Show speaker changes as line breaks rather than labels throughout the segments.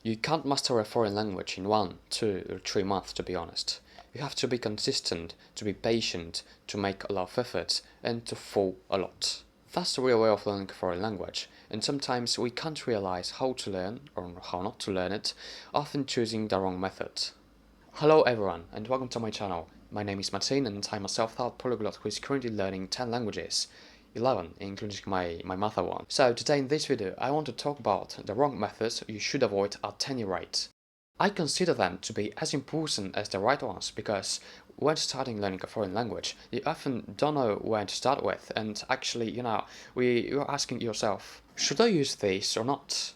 You can't master a foreign language in 1, 2, or 3 months, to be honest. You have to be consistent, to be patient, to make a lot of efforts, and to fall a lot. That's the real way of learning a foreign language, and sometimes we can't realize how to learn or how not to learn it, often choosing the wrong method. Hello everyone, and welcome to my channel. My name is Martin, and I'm a self-taught polyglot who is currently learning 10 languages. 11, including my mother one. So today in this video, I want to talk about the wrong methods you should avoid at any rate. I consider them to be as important as the right ones because when starting learning a foreign language, you often don't know where to start with, and actually, you're asking yourself, should I use this or not?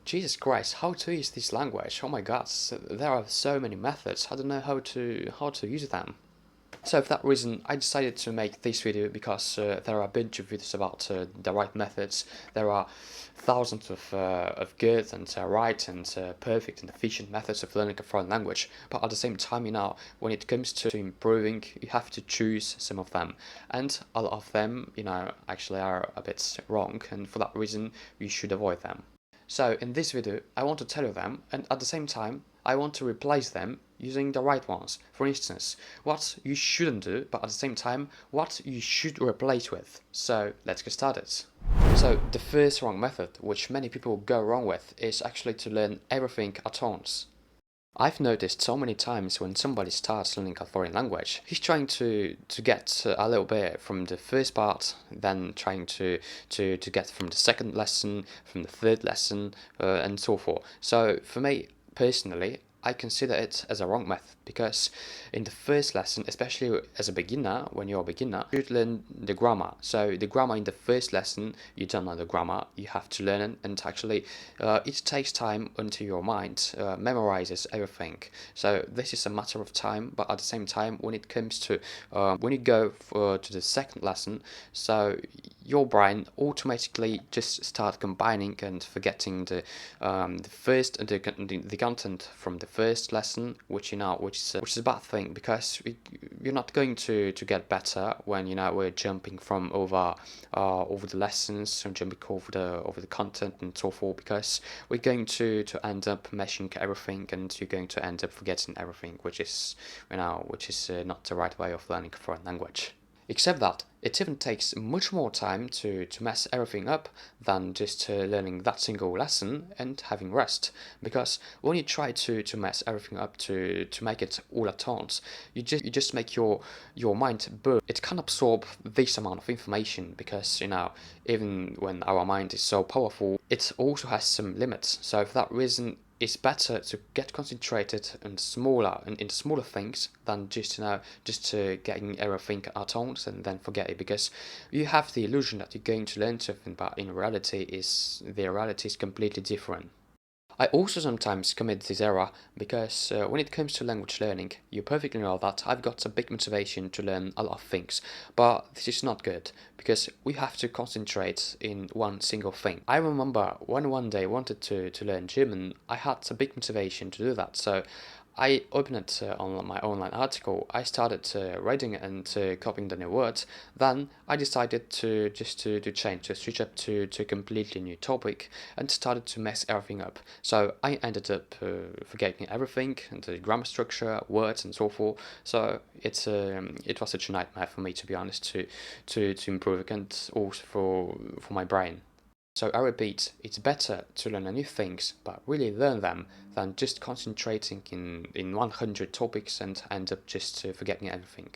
Jesus Christ, how to use this language? Oh my god, there are so many methods, I don't know how to use them. So for that reason, I decided to make this video because there are a bunch of videos about the right methods. There are thousands of good and right and perfect and efficient methods of learning a foreign language. But at the same time, when it comes to improving, you have to choose some of them. And a lot of them, actually are a bit wrong. And for that reason, you should avoid them. So in this video, I want to tell you them, and at the same time, I want to replace them using the right ones. For instance, what you shouldn't do, but at the same time, what you should replace with. So let's get started. So the first wrong method, which many people go wrong with, is actually to learn everything at once. I've noticed so many times when somebody starts learning a foreign language, he's trying to get a little bit from the first part, then trying to get from the second lesson, from the third lesson, and so forth. So for me, personally, I consider it as a wrong method because in the first lesson, especially as a beginner, when you're a beginner, you should learn the grammar. So the grammar in the first lesson, you don't know the grammar, you have to learn it, and actually it takes time until your mind memorizes everything. So this is a matter of time, but at the same time, when it comes to when you go to the second lesson, so your brain automatically just start combining and forgetting the content from the first lesson, which is a bad thing because you're not going to get better when we're jumping from over the lessons and jumping over the content and so forth, because we're going to end up meshing everything and you're going to end up forgetting everything, which is not the right way of learning a foreign language. Except that it even takes much more time to mess everything up than just learning that single lesson and having rest. Because when you try to mess everything up to make it all at once, you just make your mind burn. It can absorb this amount of information because even when our mind is so powerful, it also has some limits. So for that reason, it's better to get concentrated and in smaller things than just getting everything at once and then forget it, because you have the illusion that you're going to learn something, but in reality the reality is completely different. I also sometimes commit this error because when it comes to language learning, you perfectly know that I've got a big motivation to learn a lot of things, but this is not good because we have to concentrate in one single thing. I remember when one day I wanted to learn German, I had a big motivation to do that, so I opened it on my online article, I started reading and copying the new words, then I decided to switch up to a completely new topic and started to mess everything up. So I ended up forgetting everything, and the grammar structure, words and so forth, so it was such a nightmare for me, to be honest, to improve it, and also for my brain. So I repeat, it's better to learn new things, but really learn them, than just concentrating in 100 topics and end up just forgetting everything.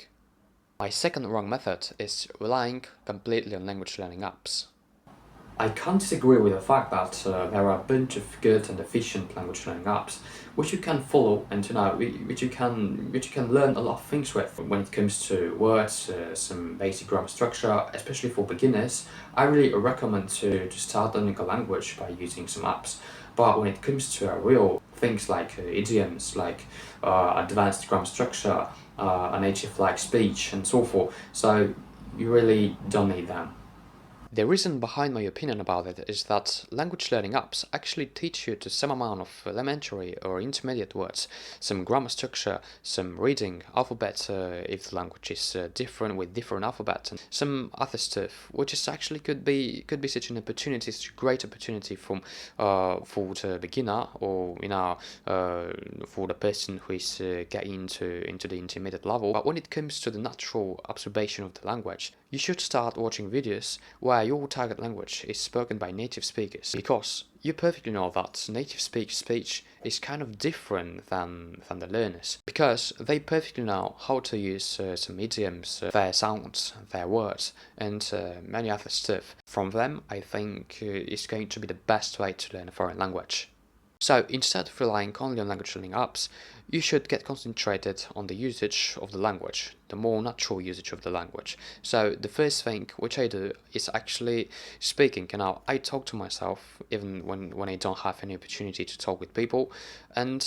My second wrong method is relying completely on language learning apps. I can't disagree with the fact that there are a bunch of good and efficient language learning apps which you can follow, and which you can learn a lot of things with. When it comes to words, some basic grammar structure, especially for beginners, I really recommend to start learning a language by using some apps. But when it comes to real things like idioms, like advanced grammar structure, a native-like speech, and so forth, so you really don't need them. The reason behind my opinion about it is that language learning apps actually teach you to some amount of elementary or intermediate words, some grammar structure, some reading, alphabet if the language is different with different alphabet, and some other stuff, which is actually could be such an opportunity, such a great opportunity for the beginner or for the person who is getting into the intermediate level. But when it comes to the natural observation of the language, you should start watching videos where your target language is spoken by native speakers, because you perfectly know that native speaker speech is kind of different than the learners, because they perfectly know how to use some idioms, their sounds, their words, and many other stuff. From them, I think is going to be the best way to learn a foreign language. So instead of relying only on language learning apps, you should get concentrated on the usage of the language, the more natural usage of the language. So the first thing which I do is actually speaking. I talk to myself even when I don't have any opportunity to talk with people. And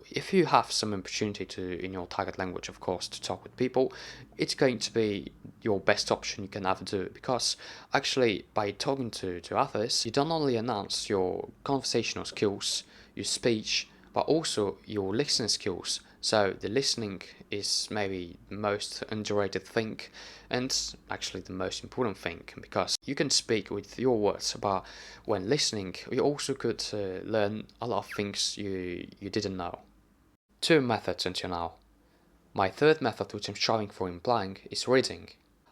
if you have some opportunity to, in your target language, of course, to talk with people, it's going to be your best option you can ever do, because actually by talking to others, you don't only enhance your conversational skills, your speech, but also your listening skills. So the listening is maybe the most underrated thing, and actually the most important thing, because you can speak with your words, but when listening, you also could learn a lot of things you didn't know. Two methods until now. My third method, which I'm showing for implying, is reading.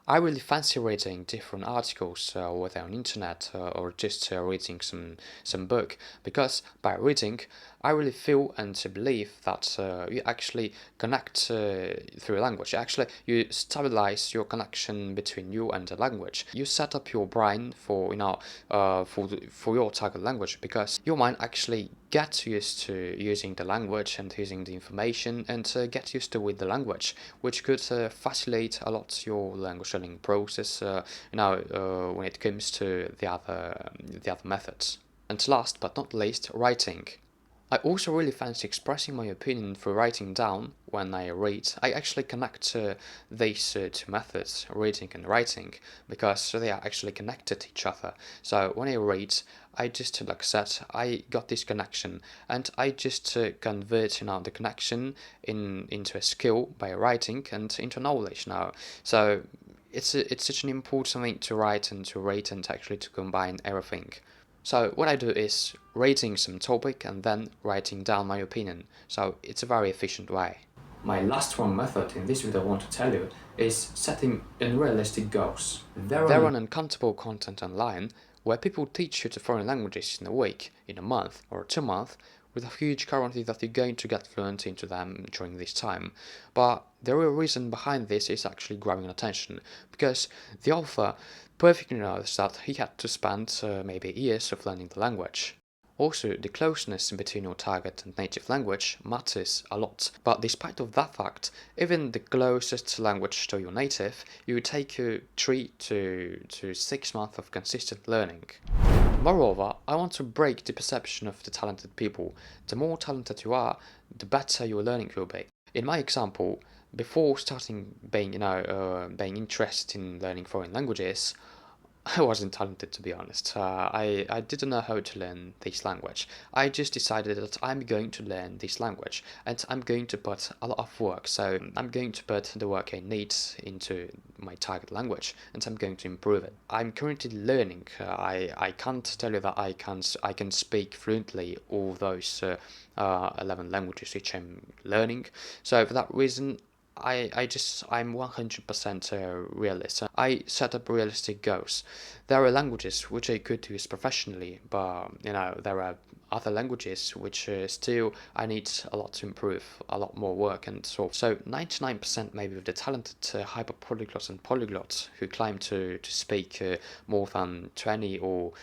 I really fancy reading different articles, whether on internet or just reading some book, because by reading, I really feel and believe that you actually connect through language. Actually, you stabilize your connection between you and the language. You set up your brain for for your target language, because your mind actually get used to using the language and using the information, and get used to with the language, which could facilitate a lot your language learning process. When it comes to the other methods. And last but not least, writing. I also really fancy expressing my opinion through writing down when I read. I actually connect these two methods, reading and writing, because they are actually connected to each other. So when I read, I just, like I said, I got this connection, and I just convert the connection into a skill by writing and into knowledge now. So it's such an important thing to write and to read and actually to combine everything. So what I do is rating some topic and then writing down my opinion. So it's a very efficient way. My last one method in this video I want to tell you is setting unrealistic goals. There are uncountable content online where people teach you to foreign languages in a week, in a month, or 2 months, with a huge guarantee that you're going to get fluent into them during this time. But the real reason behind this is actually grabbing attention, because the author perfectly knows that he had to spend maybe years of learning the language. Also, the closeness between your target and native language matters a lot, but despite of that fact, even the closest language to your native, it would take you 3 to 6 months of consistent learning. Moreover, I want to break the perception of the talented people. The more talented you are, the better your learning will be. In my example, before starting being interested in learning foreign languages, I wasn't talented, to be honest. I didn't know how to learn this language. I just decided that I'm going to learn this language, and I'm going to put a lot of work. So I'm going to put the work I need into my target language, and I'm going to improve it. I'm currently learning. I can't tell you that I can speak fluently all those 11 languages which I'm learning. So for that reason, I'm 100% a realist. I set up realistic goals. There are languages which I could use professionally, but there are other languages which still I need a lot to improve, a lot more work and so 99% maybe of the talented hyper-polyglots and polyglots who claim to speak more than 20 or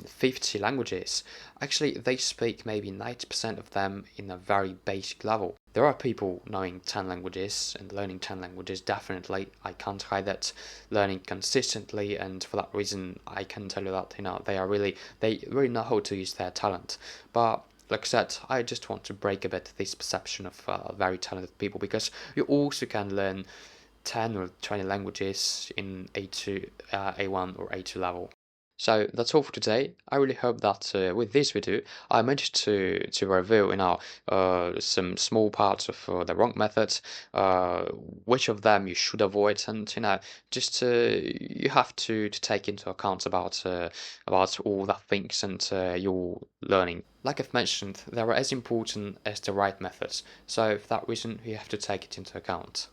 50 languages, actually they speak maybe 90% of them in a very basic level. There are people knowing 10 languages and learning 10 languages, definitely. I can't hide that. Learning consistently, and for that reason, I can tell you that they really know how to use their talent. But like I said, I just want to break a bit this perception of very talented people, because you also can learn 10 or 20 languages in A2, A1 or A2 level. So that's all for today. I really hope that with this video I managed to review some small parts of the wrong methods, which of them you should avoid, and just you have to take into account about all the things and you're learning. Like I've mentioned, they are as important as the right methods, so for that reason you have to take it into account.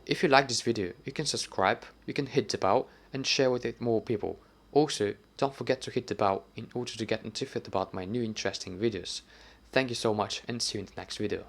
If you like this video, you can subscribe, you can hit the bell and share with it more people. Also, don't forget to hit the bell in order to get notified about my new interesting videos. Thank you so much and see you in the next video.